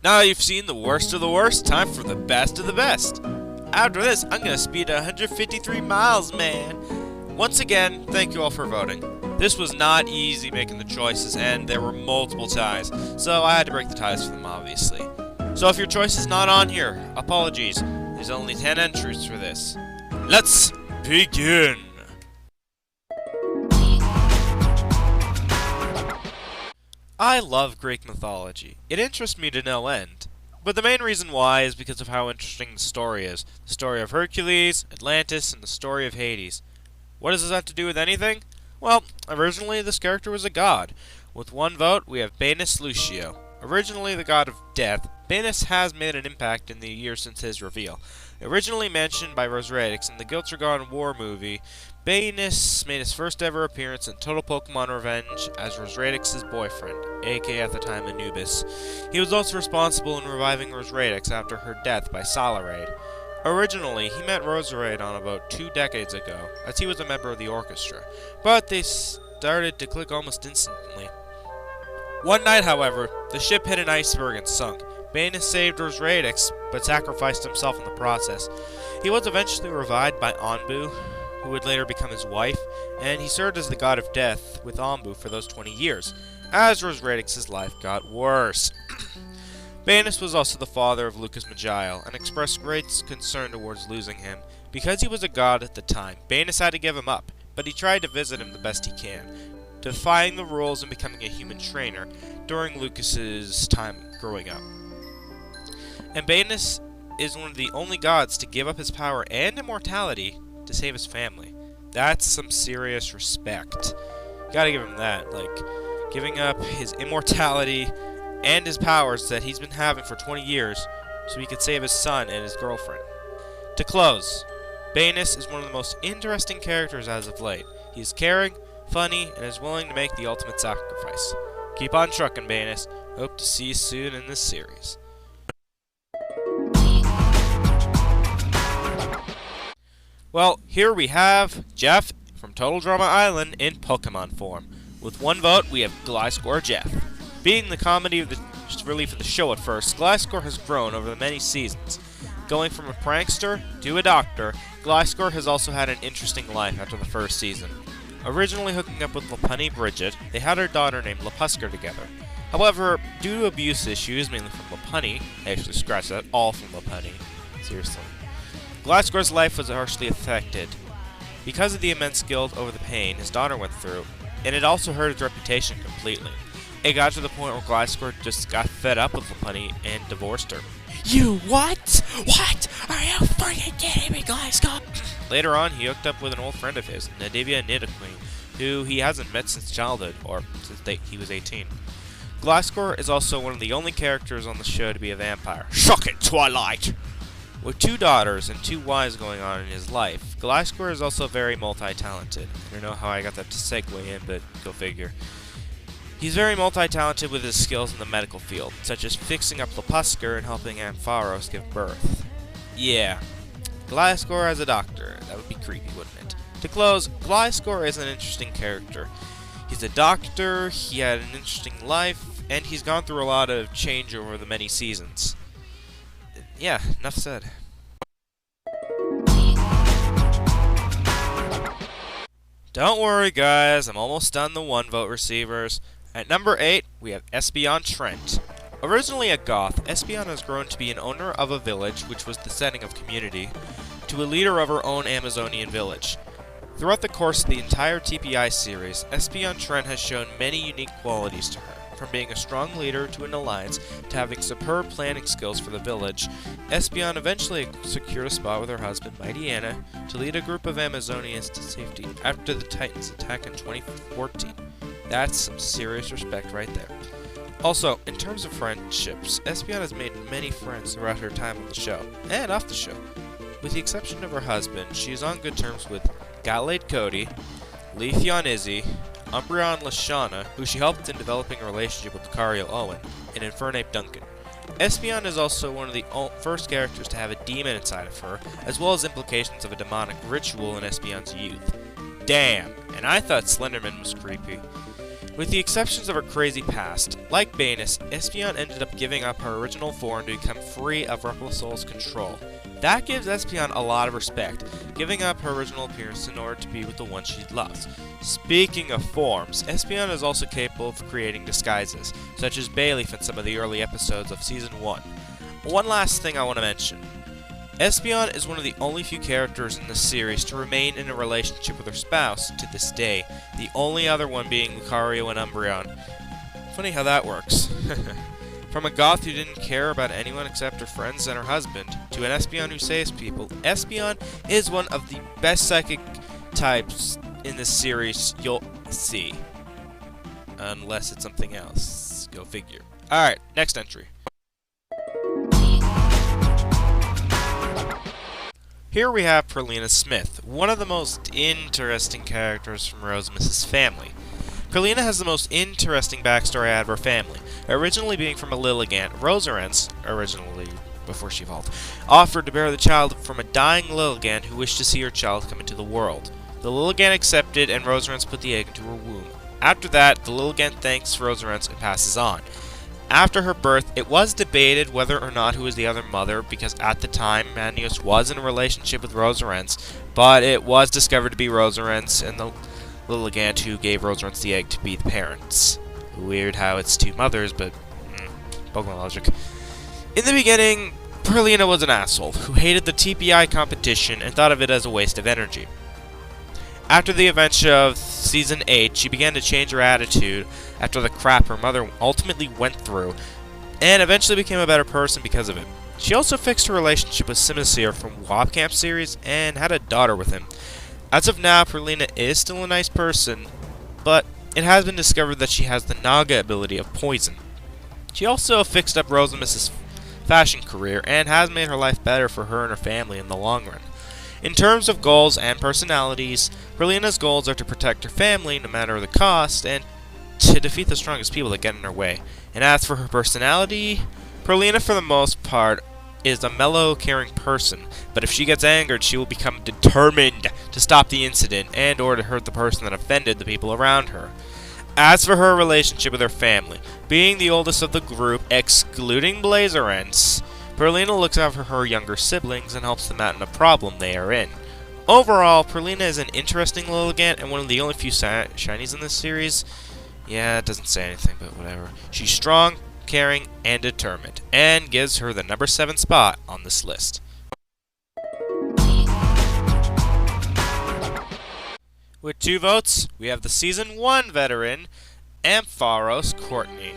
Now you've seen the worst of the worst, time for the best of the best. After this, I'm gonna speed at 153 miles, man. Once again, thank you all for voting. This was not easy making the choices, and there were multiple ties, so I had to break the ties for them, obviously. So if your choice is not on here, apologies. There's only 10 entries for this. Let's begin! I love Greek mythology. It interests me to no end. But the main reason why is because of how interesting the story is. The story of Hercules, Atlantis, and the story of Hades. What does this have to do with anything? Well, originally this character was a god. With one vote, we have Banus Lucio. Originally the god of death, Banus has made an impact in the years since his reveal. Originally mentioned by Roseradix in the Guilds Are Gone War movie, Banus made his first ever appearance in Total Pokemon Revenge as Roseradix's boyfriend, aka at the time Anubis. He was also responsible in reviving Roseradix after her death by Salarade. Originally, he met Roserade on about 2 decades ago, as he was a member of the orchestra, but they started to click almost instantly. One night, however, the ship hit an iceberg and sunk. Banus saved Roseradix, but sacrificed himself in the process. He was eventually revived by Anbu, who would later become his wife, and he served as the god of death with Anbu for those 20 years, as Roseradix's life got worse. Banus was also the father of Lucas Magiel, and expressed great concern towards losing him. Because he was a god at the time, Banus had to give him up, but he tried to visit him the best he can, defying the rules and becoming a human trainer during Lucas's time growing up. And Banus is one of the only gods to give up his power and immortality to save his family. That's some serious respect. Gotta give him that, like, giving up his immortality and his powers that he's been having for 20 years so he could save his son and his girlfriend. To close, Banus is one of the most interesting characters as of late. He is caring, funny, and is willing to make the ultimate sacrifice. Keep on trucking, Banus. Hope to see you soon in this series. Well, here we have Jeff from Total Drama Island in Pokemon form. With one vote, we have Gliscor Jeff. Being the comedy of the relief of the show at first, Gliscor has grown over the many seasons. Going from a prankster to a doctor, Gliscor has also had an interesting life after the first season. Originally hooking up with Lopunny Bridget, they had her daughter named Lepusker together. However, due to abuse issues, mainly from Lopunny, actually scratch that, all from Lopunny, seriously, Gliscor's life was harshly affected. Because of the immense guilt over the pain his daughter went through, and it also hurt his reputation completely. It got to the point where Gliscor just got fed up with Lopunny and divorced her. You what? What? Are you freaking kidding me, Gliscor? Later on, he hooked up with an old friend of his, Nadivia Nidoqueen, who he hasn't met since childhood, or since he was 18. Gliscor is also one of the only characters on the show to be a vampire. Shock it, Twilight! With 2 daughters and 2 wives going on in his life, Gliscor is also very multi-talented. I don't know how I got that to segue in, but go figure. He's very multi-talented with his skills in the medical field, such as fixing up Lepusker and helping Ampharos give birth. Yeah, Gliscor as a doctor, that would be creepy, wouldn't it? To close, Gliscor is an interesting character. He's a doctor, he had an interesting life, and he's gone through a lot of change over the many seasons. Yeah, enough said. Don't worry guys, I'm almost done the 1-vote receivers. At number 8, we have Espeon Trent. Originally a goth, Espeon has grown to be an owner of a village, which was the setting of Community, to a leader of her own Amazonian village. Throughout the course of the entire TPI series, Espeon Trent has shown many unique qualities to her. From being a strong leader to an alliance to having superb planning skills for the village, Espeon eventually secured a spot with her husband, Mighty Anna, to lead a group of Amazonians to safety after the Titans' attack in 2014. That's some serious respect right there. Also, in terms of friendships, Espeon has made many friends throughout her time on the show, and off the show. With the exception of her husband, she is on good terms with Galade Cody, Leafeon Izzy, Umbreon Lashana, who she helped in developing a relationship with Lucario Owen, and Infernape Duncan. Espeon is also one of the first characters to have a demon inside of her, as well as implications of a demonic ritual in Espeon's youth. Damn, and I thought Slenderman was creepy. With the exceptions of her crazy past, like Banus, Espeon ended up giving up her original form to become free of Repulsol's control. That gives Espeon a lot of respect, giving up her original appearance in order to be with the one she loves. Speaking of forms, Espeon is also capable of creating disguises, such as Bayleaf in some of the early episodes of Season 1. One last thing I want to mention. Espeon is one of the only few characters in this series to remain in a relationship with her spouse to this day, the only other one being Lucario and Umbreon. Funny how that works. From a goth who didn't care about anyone except her friends and her husband, to an Espeon who saves people, Espeon is one of the best psychic types in this series you'll see. Unless it's something else. Go figure. Alright, next entry. Here we have Perlina Smith, one of the most interesting characters from Rosemus's family. Perlina has the most interesting backstory out of her family, originally being from a Lilligant. Roserance, originally before she evolved, offered to bear the child from a dying Lilligant who wished to see her child come into the world. The Lilligant accepted, and Roserance put the egg into her womb. After that, the Lilligant thanks Roserance and passes on. After her birth, it was debated whether or not who was the other mother, because at the time, Manios was in a relationship with Roserance, but it was discovered to be Roserance and the Lilligant who gave Roserance the egg to be the parents. Weird how it's two mothers, but Pokemon logic. In the beginning, Perlina was an asshole who hated the TPI competition and thought of it as a waste of energy. After the events of Season 8, she began to change her attitude after the crap her mother ultimately went through, and eventually became a better person because of it. She also fixed her relationship with Simisear from Wobcamp series and had a daughter with him. As of now, Perlina is still a nice person, but it has been discovered that she has the Naga ability of poison. She also fixed up Rosemus's fashion career and has made her life better for her and her family in the long run. In terms of goals and personalities, Perlina's goals are to protect her family no matter the cost, and to defeat the strongest people that get in her way. And as for her personality, Perlina for the most part is a mellow, caring person, but if she gets angered, she will become determined to stop the incident and or to hurt the person that offended the people around her. As for her relationship with her family, being the oldest of the group, excluding Blazerance, Perlina looks out for her younger siblings and helps them out in a problem they are in. Overall, Perlina is an interesting Lilligant and one of the only few shinies in this series. Yeah, it doesn't say anything, but whatever. She's strong, caring, and determined, and gives her the number 7 spot on this list. With 2 votes, we have the Season 1 veteran, Ampharos Courtney.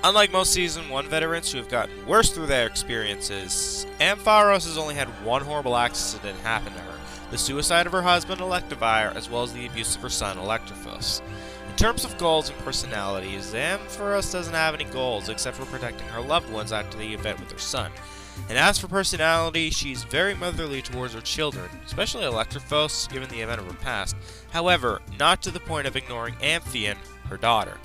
Unlike most Season 1 veterans who have gotten worse through their experiences, Ampharos has only had one horrible accident happen to her, the suicide of her husband Electivire, as well as the abuse of her son Electrophos. In terms of goals and personalities, Ampharos doesn't have any goals except for protecting her loved ones after the event with her son. And as for personality, she's very motherly towards her children, especially Electrophos, given the event of her past. However, not to the point of ignoring Amphion, her daughter.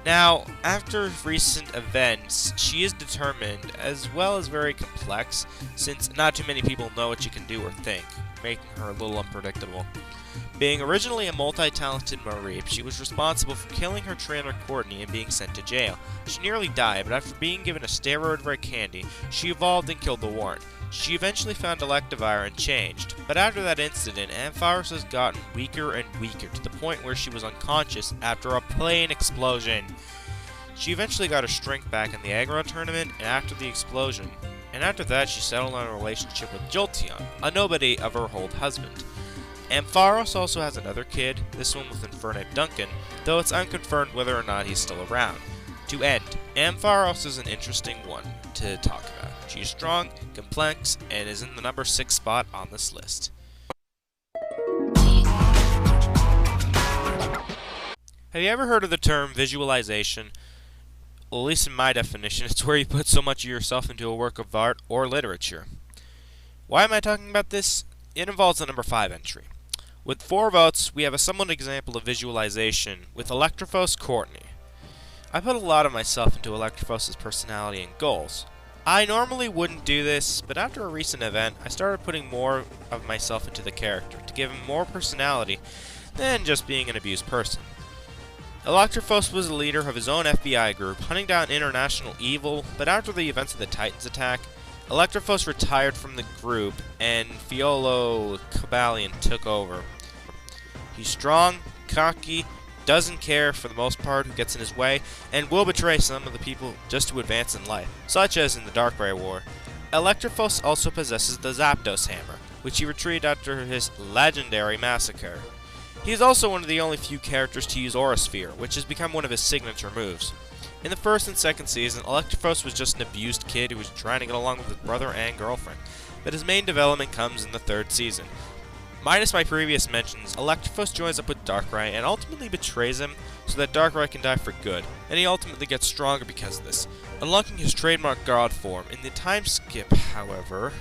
Now, after recent events, she is determined, as well as very complex, since not too many people know what she can do or think, making her a little unpredictable. Being originally a multi-talented Mareep, she was responsible for killing her trainer Courtney and being sent to jail. She nearly died, but after being given a steroid-red candy, she evolved and killed the Warrant. She eventually found Electivire and changed, but after that incident, Ampharos has gotten weaker and weaker to the point where she was unconscious after a plane explosion. She eventually got her strength back in the aggro tournament and after the explosion, and after that she settled on a relationship with Jolteon, a nobody of her old husband. Ampharos also has another kid, this one with Infernape Duncan, though it's unconfirmed whether or not he's still around. To end, Ampharos is an interesting one to talk about. She's strong, complex, and is in the number 6 spot on this list. Have you ever heard of the term visualization? Well, at least in my definition, it's where you put so much of yourself into a work of art or literature. Why am I talking about this? It involves the number 5 entry. With 4 votes, we have a somewhat example of visualization with Electrophos Courtney. I put a lot of myself into Electrophos' personality and goals. I normally wouldn't do this, but after a recent event, I started putting more of myself into the character to give him more personality than just being an abused person. Electrophos was the leader of his own FBI group, hunting down international evil, but after the events of the Titans attack, Electrophos retired from the group, and Fiolo Cabalion took over. He's strong, cocky, doesn't care for the most part who gets in his way, and will betray some of the people just to advance in life, such as in the Darkbriar War. Electrophos also possesses the Zapdos hammer, which he retrieved after his legendary massacre. He is also one of the only few characters to use Aura Sphere, which has become one of his signature moves. In the first and second season, Electrophos was just an abused kid who was trying to get along with his brother and girlfriend, but his main development comes in the third season. Minus my previous mentions, Electrophos joins up with Darkrai and ultimately betrays him so that Darkrai can die for good, and he ultimately gets stronger because of this, unlocking his trademark God form. In the time skip, however,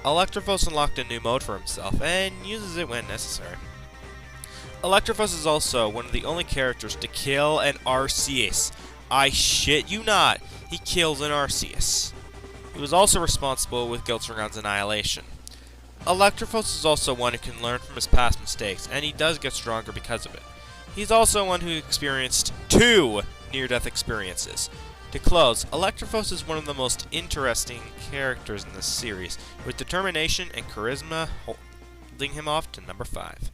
Electrophos unlocked a new mode for himself and uses it when necessary. Electrophos is also one of the only characters to kill an Arceus. I shit you not, he kills an Arceus. He was also responsible with Giltringon's annihilation. Electrophos is also one who can learn from his past mistakes, and he does get stronger because of it. He's also one who experienced 2 near-death experiences. To close, Electrophos is one of the most interesting characters in this series, with determination and charisma holding him off to number 5.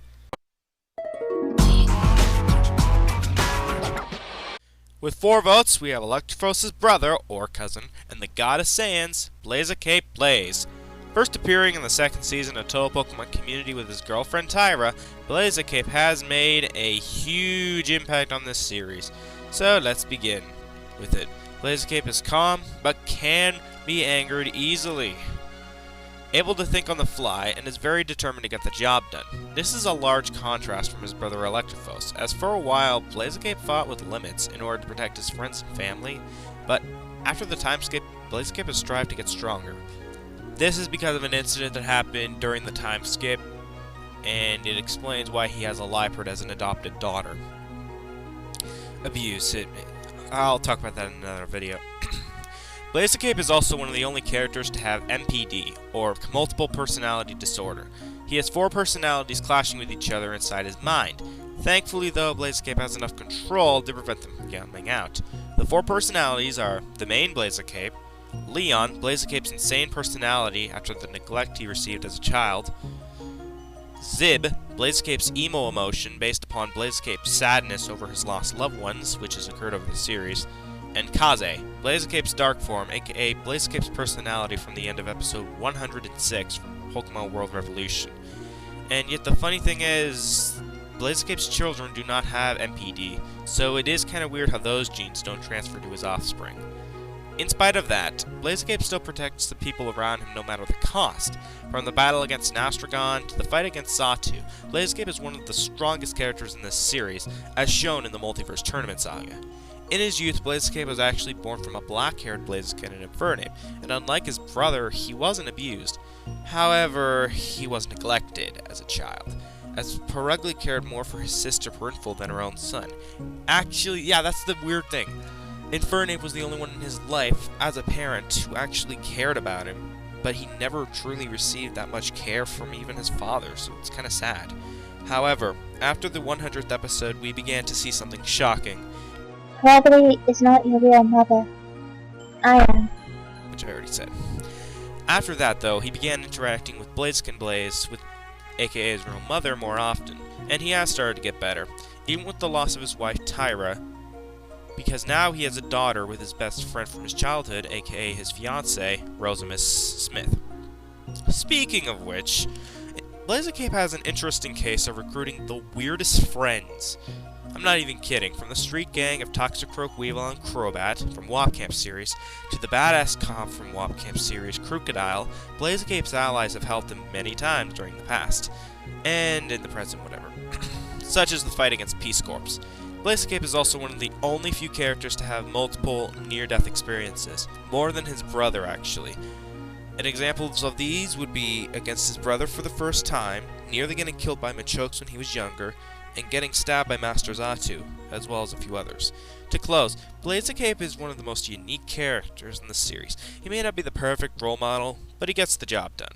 With 4 votes, we have Electrophos' brother, or cousin, and the god of Saiyans, Blaziken Blaze. First appearing in the second season of Total Pokemon Community with his girlfriend Tyra, Blaziken has made a huge impact on this series. So let's begin with it. Blaziken is calm, but can be angered easily. Able to think on the fly, and is very determined to get the job done. This is a large contrast from his brother Electrophos, as for a while, Blaziken fought with limits in order to protect his friends and family, but after the time skip, Blaziken has strived to get stronger. This is because of an incident that happened during the time skip, and it explains why he has a Liepard as an adopted daughter. Abuse. I'll talk about that in another video. Blaziken is also one of the only characters to have MPD, or multiple personality disorder. He has 4 personalities clashing with each other inside his mind. Thankfully, though, Blaziken has enough control to prevent them from coming out. The 4 personalities are the main Blaziken, Leon, Blaziken's insane personality after the neglect he received as a child, Zib, Blaziken's emo emotion based upon Blaziken's sadness over his lost loved ones, which has occurred over the series, and Kaze, Blaziken's dark form, aka Blaziken's personality from the end of episode 106 from Pokemon World Revolution. And yet the funny thing is, Blaziken's children do not have MPD, so it is kind of weird how those genes don't transfer to his offspring. In spite of that, Blaziken still protects the people around him no matter the cost. From the battle against Nastragon to the fight against Xatu, Blaziken is one of the strongest characters in this series, as shown in the Multiverse Tournament Saga. In his youth, Blaziken was actually born from a black-haired Blaziken in Infernape, and unlike his brother, he wasn't abused. However, he was neglected as a child, as Perugly cared more for his sister Prinful than her own son. Actually, yeah, that's the weird thing. Infernape was the only one in his life, as a parent, who actually cared about him, but he never truly received that much care from even his father, so it's kinda sad. However, after the 100th episode, we began to see something shocking. Perugly is not your real mother. I am. Which I already said. After that, though, he began interacting with Blaziken Blaze, aka his real mother, more often, and he has started to get better, even with the loss of his wife Tyra, because now he has a daughter with his best friend from his childhood, aka his fiancée, Rosamus Smith. Speaking of which, Blaziken has an interesting case of recruiting the weirdest friends. I'm not even kidding, from the street gang of Toxicroak, Weavile, and Crobat from Wapcamp series, to the badass cop from Wapcamp series, Crocodile, Blaziken's allies have helped him many times during the past, and in the present, whatever, such as the fight against Peace Corps. Blaziken is also one of the only few characters to have multiple near-death experiences, more than his brother actually. And examples of these would be against his brother for the first time, nearly getting killed by Machoke when he was younger, and getting stabbed by Master Xatu, as well as a few others. To close, Blaziken is one of the most unique characters in the series. He may not be the perfect role model, but he gets the job done.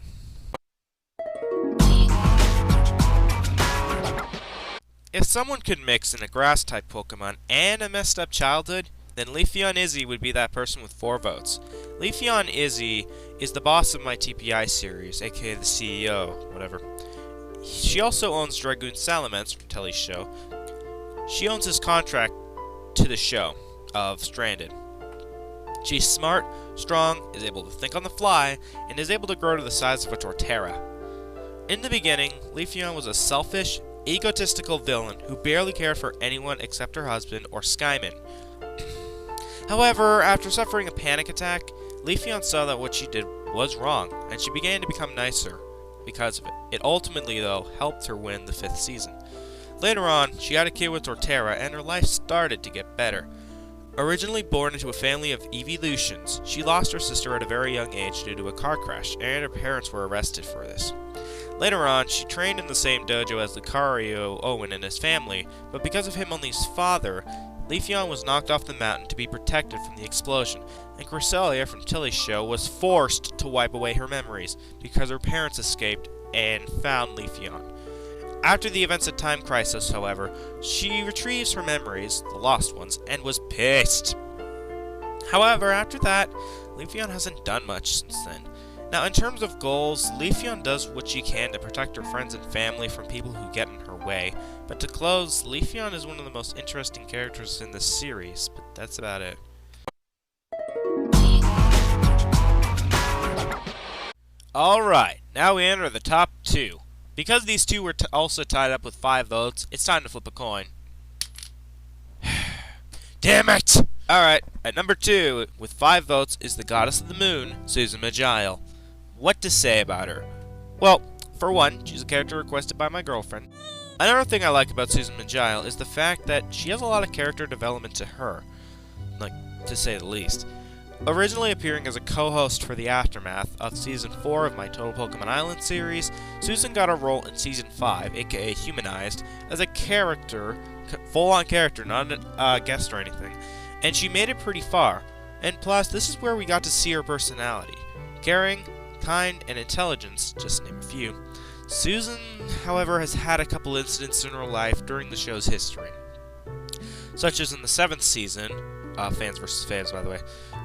If someone could mix in a grass-type Pokemon and a messed-up childhood, then Leafeon Izzy would be that person with 4 votes. Leafeon Izzy is the boss of my TPI series, aka the CEO, whatever. She also owns Dragoon Salamence from Telly's show. She owns his contract to the show of Stranded. She's smart, strong, is able to think on the fly, and is able to grow to the size of a Torterra. In the beginning, Leafeon was a selfish, egotistical villain who barely cared for anyone except her husband or Skyman. However, after suffering a panic attack, Leafeon saw that what she did was wrong, and she began to become nicer because of it. It ultimately, though, helped her win the 5th season. Later on, she had a kid with Torterra, and her life started to get better. Originally born into a family of evolutions, she lost her sister at a very young age due to a car crash, and her parents were arrested for this. Later on, she trained in the same dojo as Lucario Owen and his family, but because of Himmelny's father, Leafeon was knocked off the mountain to be protected from the explosion, and Cresselia from Tilly's show was forced to wipe away her memories because her parents escaped and found Leafeon. After the events of Time Crisis, however, she retrieves her memories, the lost ones, and was pissed. However, after that, Leafeon hasn't done much since then. Now, in terms of goals, Leafeon does what she can to protect her friends and family from people who get in her way. But to close, Leafeon is one of the most interesting characters in this series, but that's about it. Alright, now we enter the top 2. Because these two were also tied up with 5 votes, it's time to flip a coin. Damn it! Alright, at number 2, with 5 votes, is the Goddess of the Moon, Susan Majile. What to say about her? Well, for one, she's a character requested by my girlfriend. Another thing I like about Susan Majile is the fact that she has a lot of character development to her, like, to say the least. Originally appearing as a co-host for the aftermath of Season 4 of my Total Pokemon Island series, Susan got a role in Season 5, aka Humanized, as a character, full-on character, not a guest or anything, and she made it pretty far. And plus, this is where we got to see her personality. Caring, kind, and intelligence, just to name a few. Susan, however, has had a couple incidents in her life during the show's history, such as in the 7th season, Fans vs. Faves, by the way,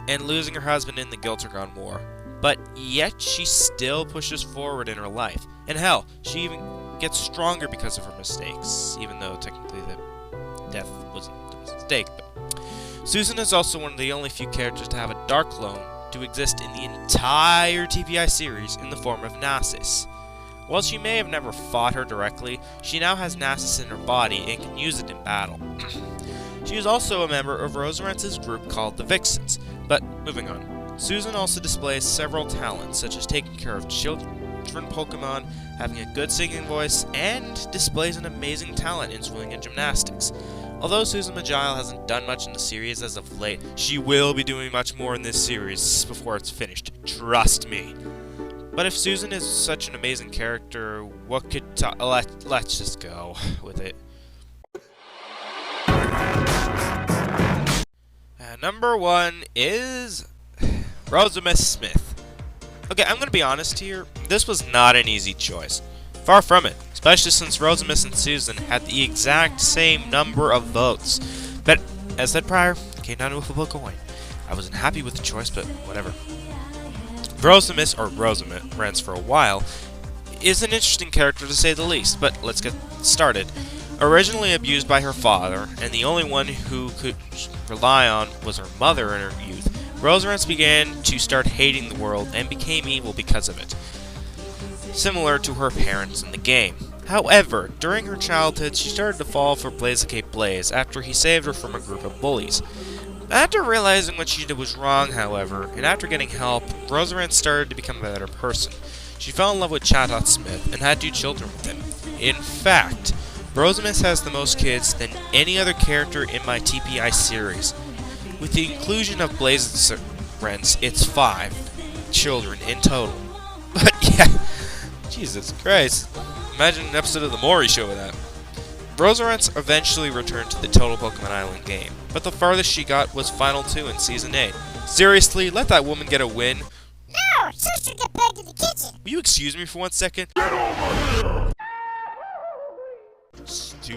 and losing her husband in the Gilturgon War. But yet, she still pushes forward in her life. And hell, she even gets stronger because of her mistakes, even though technically the death wasn't a mistake. But Susan is also one of the only few characters to have a dark clone to exist in the entire TPI series in the form of Nasus. While she may have never fought her directly, she now has Nasus in her body and can use it in battle. She is also a member of Rosarance's group called the Vixens. But moving on, Susan also displays several talents, such as taking care of children Pokemon, having a good singing voice, and displays an amazing talent in swimming and gymnastics. Although Susan Majile hasn't done much in the series as of late, she will be doing much more in this series before it's finished. Trust me. But if Susan is such an amazing character, what could let's just go with it. Number 1 is Rosamund Smith. Okay, I'm gonna be honest here. This was not an easy choice. Far from it, especially since Rosamund and Susan had the exact same number of votes. But as said prior, it came down to a flip of a coin. I wasn't happy with the choice, but whatever. Rosamund, or Rosamund, runs for a while, is an interesting character to say the least, but let's get started. Originally abused by her father, and the only one who could rely on was her mother in her youth, Rosamund began to start hating the world and became evil because of it, similar to her parents in the game. However, during her childhood, she started to fall for Blaziken Blaze after he saved her from a group of bullies. After realizing what she did was wrong, however, and after getting help, Rosamund started to become a better person. She fell in love with Chatot Smith and had 2 children with him. In fact, Rosamund has the most kids than any other character in my TPI series. With the inclusion of Blaziken, it's 5 children in total. But yeah, Jesus Christ. Imagine an episode of the Maury show with that. Rosamund eventually returned to the Total Pokemon Island game, but the farthest she got was Final 2 in Season 8. Seriously, let that woman get a win. No, sister, get back to the kitchen. Will you excuse me for 1 second? Stupid.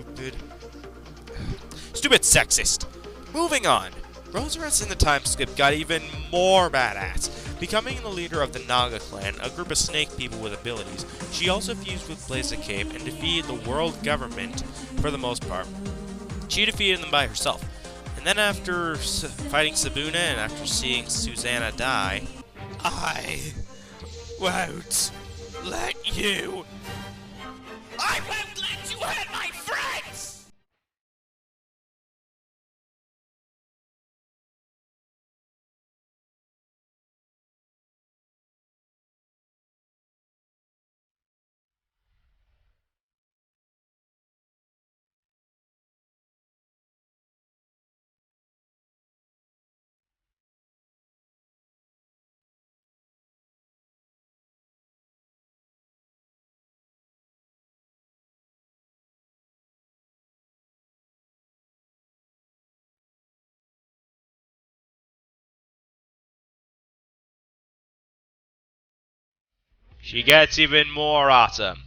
Stupid sexist. Moving on. Rosaris in the time skip got even more badass. Becoming the leader of the Naga clan, a group of snake people with abilities, she also fused with Blazicape and defeated the world government for the most part. She defeated them by herself. And then after fighting Sabuna and after seeing Susanna die, I won't let you. I won't let you hurt my friends! She gets even more awesome.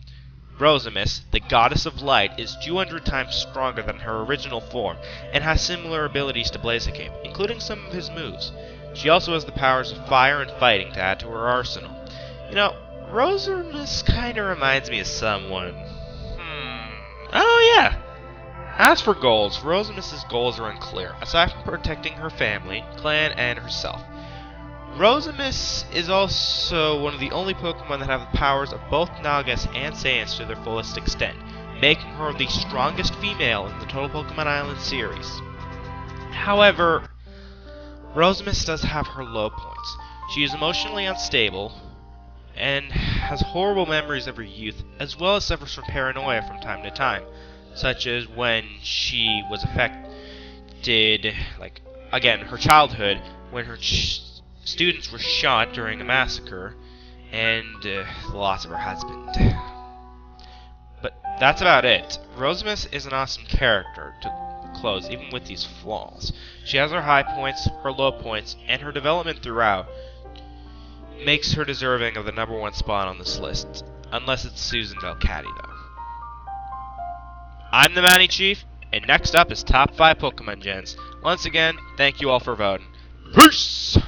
Rosimus, the goddess of light, is 200 times stronger than her original form and has similar abilities to Blazicape, including some of his moves. She also has the powers of fire and fighting to add to her arsenal. You know, Rosimus kinda reminds me of someone. Oh yeah! As for goals, Rosimus's goals are unclear, aside from protecting her family, clan, and herself. Rosimus is also one of the only Pokemon that have the powers of both Nagas and Saiyans to their fullest extent, making her the strongest female in the total Pokemon Island series. However, Rosimus does have her low points. She is emotionally unstable, and has horrible memories of her youth, as well as suffers from paranoia from time to time, such as when she was affected, her childhood, when her students were shot during a massacre, and the loss of her husband. But that's about it. Rosimus is an awesome character to close, even with these flaws. She has her high points, her low points, and her development throughout makes her deserving of the #1 spot on this list. Unless it's Susan Delcatty, though. I'm the Manny Chief, and next up is Top 5 Pokemon Gens. Once again, thank you all for voting. Peace!